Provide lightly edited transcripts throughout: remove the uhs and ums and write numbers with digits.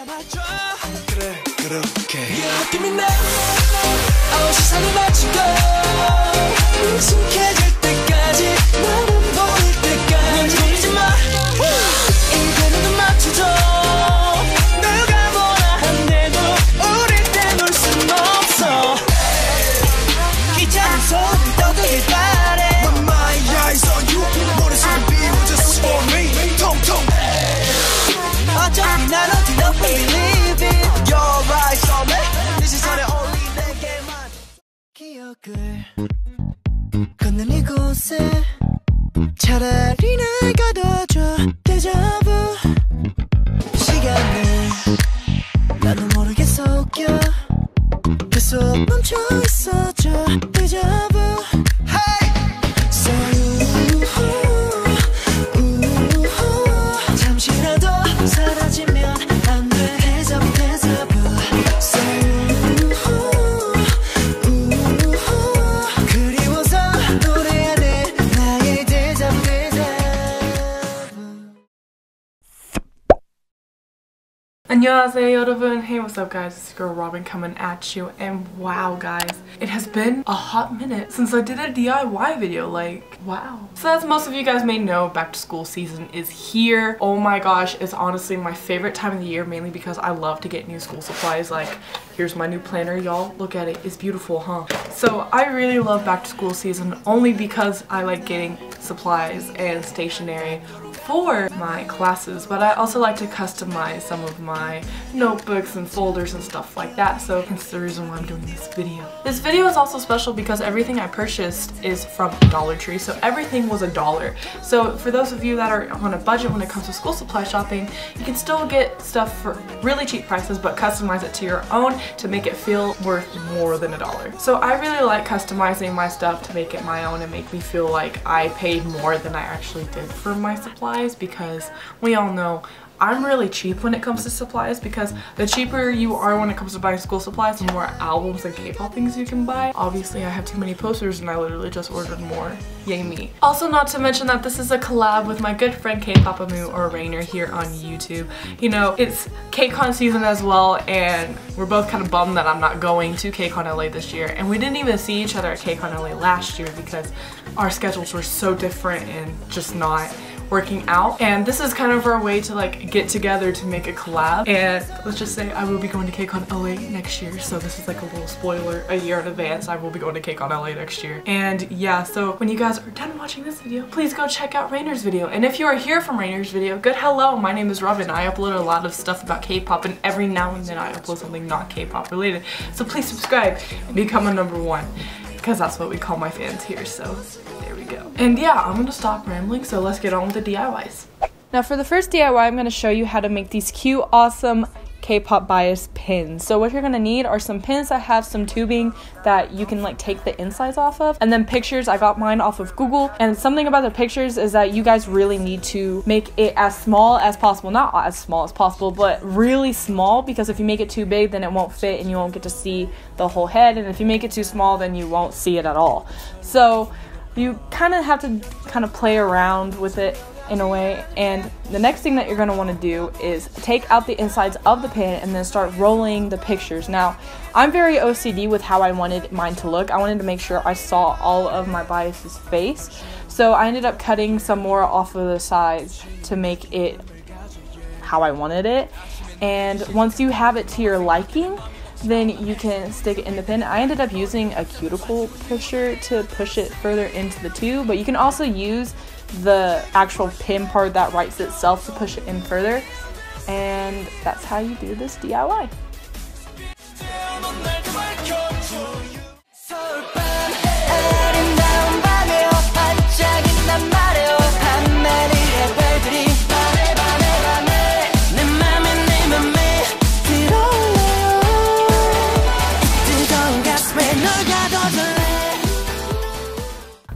그래 그렇게 느낌이 나 세상을 마치고 익숙해질 때까지 너는 보일 때까지 돌리지 마 이대로 눈 맞춰줘 누가 뭐라 한데도 우릴 떼놓을 순 없어 귀찮은 소리 떠들길 바래 But my eyes on you 머릿속은 비워 just for me 통통 어차피 난 어디 don't believe it Your eyes on me 네 시선에 only 내게만 기억을 걷는 이곳에 차라리 날 가둬줘 데자부 시간을 나도 모르게 속여 계속 멈춰 있어줘 데자부 Hey 잠시라도 사라지면 안돼 데자부 데자부 그리워서 노래하네 나의 데자부 데자부 안녕하세요 여러분. Hey, what's up guys? It's your girl Robyn coming at you, and wow guys, it has been a hot minute since I did a DIY video, like wow. So as most of you guys may know, back to school season is here. Oh my gosh, it's honestly my favorite time of the year, mainly because I love to get new school supplies. Like here's my new planner, y'all, look at it, it's beautiful, huh? So I really love back to school season only because I like getting supplies and stationery for my classes, but I also like to customize some of my notebooks and folders and stuff like that, so hence the reason why I'm doing this video. This video is also special because everything I purchased is from Dollar Tree, so everything was $1. So for those of you that are on a budget when it comes to school supply shopping, you can still get stuff for really cheap prices but customize it to your own to make it feel worth more than $1. So I really like customizing my stuff to make it my own and make me feel like I paid more than I actually did for my supplies, because we all know I'm really cheap when it comes to supplies, because the cheaper you are when it comes to buying school supplies, the more albums and K-pop things you can buy. Obviously I have too many posters and I literally just ordered more. Yay me. Also, not to mention that this is a collab with my good friend K-Pop-amu or Reiner here on YouTube. You know, it's KCON season as well, and we're both kind of bummed that I'm not going to KCON LA this year, and we didn't even see each other at KCON LA last year because our schedules were so different and just not working out, and this is kind of our way to like get together to make a collab. And let's just say I will be going to KCON LA next year, so this is like a little spoiler a year in advance. I will be going to KCON LA next year. And yeah, so when you guys are done watching this video, please go check out Reiner's video. And if you are here from Reiner's video, good hello, my name is Robyn. I upload a lot of stuff about K-pop, and every now and then I upload something not K-pop related, so please subscribe and become a #1, because that's what we call my fans here. So there we go. And yeah, I'm gonna stop rambling, so let's get on with the DIYs. Now for the first DIY, I'm gonna show you how to make these cute, awesome K-pop bias pins. So what you're gonna need are some pins that have some tubing that you can like take the insides off of, and then pictures. I got mine off of Google, and something about the pictures is that you guys really need to make it as small as possible. Not as small as possible, but really small, because if you make it too big then it won't fit and you won't get to see the whole head, and if you make it too small then you won't see it at all. So you kind of have to play around with it in a way. And the next thing that you're going to want to do is take out the insides of the pin and then start rolling the pictures. Now I'm very OCD with how I wanted mine to look. I wanted to make sure I saw all of my bias's face, so I ended up cutting some more off of the sides to make it how I wanted it. And once you have it to your liking, then you can stick it in the pin. I ended up using a cuticle pusher to push it further into the tube, but you can also use the actual pin part that writes itself to push it in further, and that's how you do this DIY.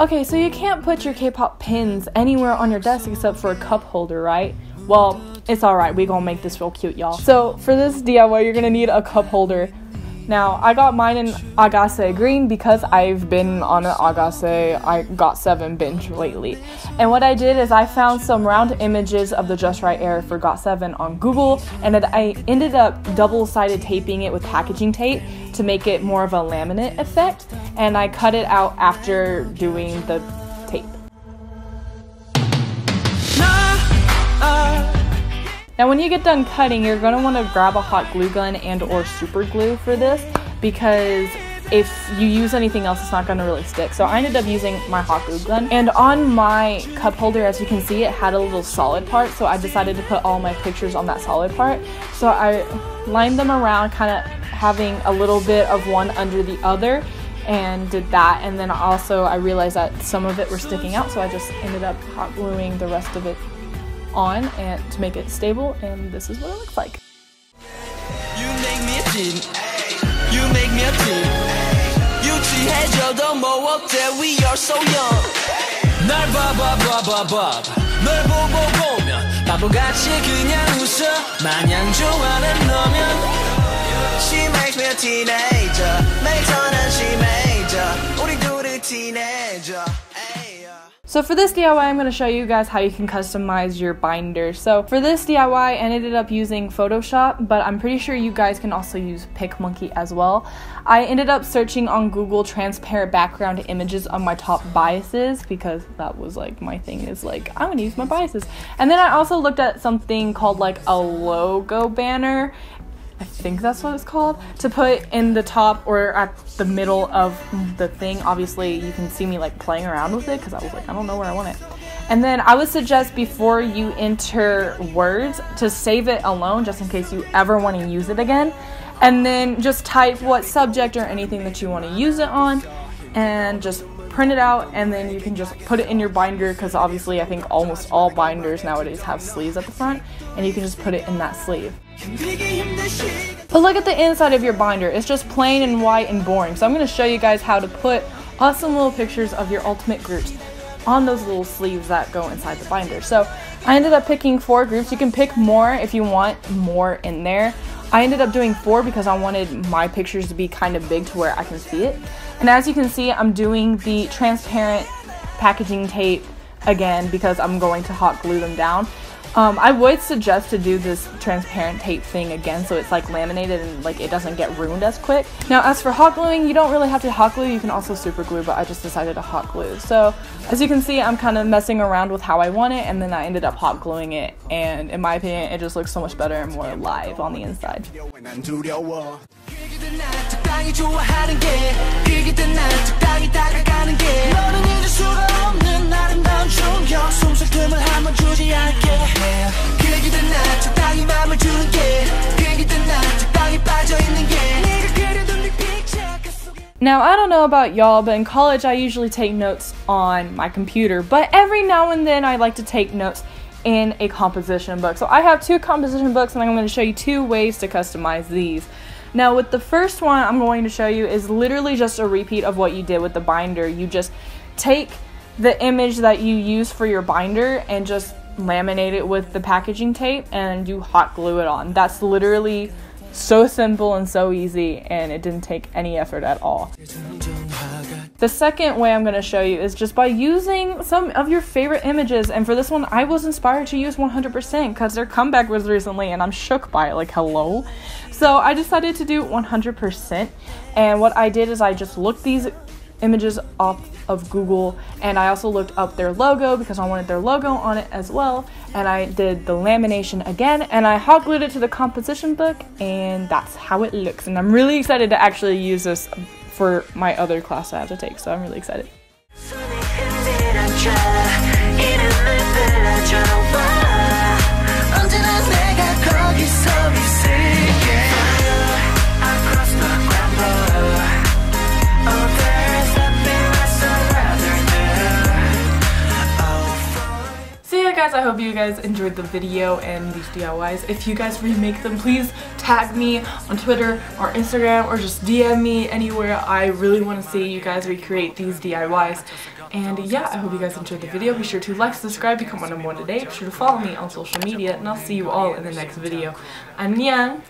Okay, so you can't put your K-pop pins anywhere on your desk except for a cup holder, right? Well, it's alright, we gonna make this real cute, y'all. So for this DIY, you're gonna need a cup holder. Now, I got mine in Agase green because I've been on an Agase I Got 7 binge lately. And what I did is I found some round images of the Just Right Air for Got 7 on Google, and then I ended up double-sided taping it with packaging tape to make it more of a laminate effect, and I cut it out after doing the tape. Now when you get done cutting, you're going to want to grab a hot glue gun and or super glue for this, because if you use anything else, it's not going to really stick. So I ended up using my hot glue gun, and on my cup holder, as you can see, it had a little solid part, so I decided to put all my pictures on that solid part. So I lined them around, kind of having a little bit of one under the other, and did that. And then also I realized that some of it were sticking out, so I just ended up hot gluing the rest of it on and to make it stable, and this is what it looks like. You make me a teen, you make me a teen. 유치해져도 뭐 어때, we are so young. 날 봐봐 널 보면 바보같이 그냥 웃어 마냥 좋아하는 너면. She makes me a teenager, makes her an she major. 우리 둘이 teenager. So for this DIY, I'm going to show you guys how you can customize your binder. So for this DIY, I ended up using Photoshop, but I'm pretty sure you guys can also use PicMonkey as well. I ended up searching on Google transparent background images on my top biases, because that was like my thing, is like, I'm going to use my biases. And then I also looked at something called like a logo banner, I think that's what it's called, to put in the top or at the middle of the thing. Obviously you can see me like playing around with it because I was like, I don't know where I want it. And then I would suggest before you enter words to save it alone, just in case you ever want to use it again, and then just type what subject or anything that you want to use it on and just print it out, and then you can just put it in your binder, because obviously I think almost all binders nowadays have sleeves at the front, and you can just put it in that sleeve. But look at the inside of your binder. It's just plain and white and boring. So I'm going to show you guys how to put awesome little pictures of your ultimate groups on those little sleeves that go inside the binder. So I ended up picking 4 groups. You can pick more if you want more in there. I ended up doing 4 because I wanted my pictures to be kind of big to where I can see it. And as you can see, I'm doing the transparent packaging tape again because I'm going to hot glue them down. I would suggest to do this transparent tape thing again so it's like laminated and like it doesn't get ruined as quick. Now as for hot gluing, you don't really have to hot glue, you can also super glue, but I just decided to hot glue. So as you can see, I'm kind of messing around with how I want it, and then I ended up hot gluing it, and in my opinion it just looks so much better and more alive on the inside. Now I don't know about y'all, but in college I usually take notes on my computer, but every now and then I like to take notes in a composition book. So I have 2 composition books, and I'm going to show you 2 ways to customize these. Now with the first one I'm going to show you is literally just a repeat of what you did with the binder. You just take the image that you use for your binder and just laminate it with the packaging tape, and you hot glue it on. That's literally so simple and so easy, and it didn't take any effort at all. The second way I'm going to show you is just by using some of your favorite images, and for this one I was inspired to use 100% because their comeback was recently and I'm shook by it, like hello. So I decided to do 100%, and what I did is I just looked these images off of Google, and I also looked up their logo because I wanted their logo on it as well, and I did the lamination again, and I hot glued it to the composition book, and that's how it looks. And I'm really excited to actually use this for my other class I have to take, so I'm really excited. Guys, I hope you guys enjoyed the video and these DIYs. If you guys remake them, please tag me on Twitter or Instagram, or just DM me anywhere. I really want to see you guys recreate these DIYs. And yeah, I hope you guys enjoyed the video. Be sure to like, subscribe, become my #1 today. Be sure to follow me on social media, and I'll see you all in the next video. 안녕!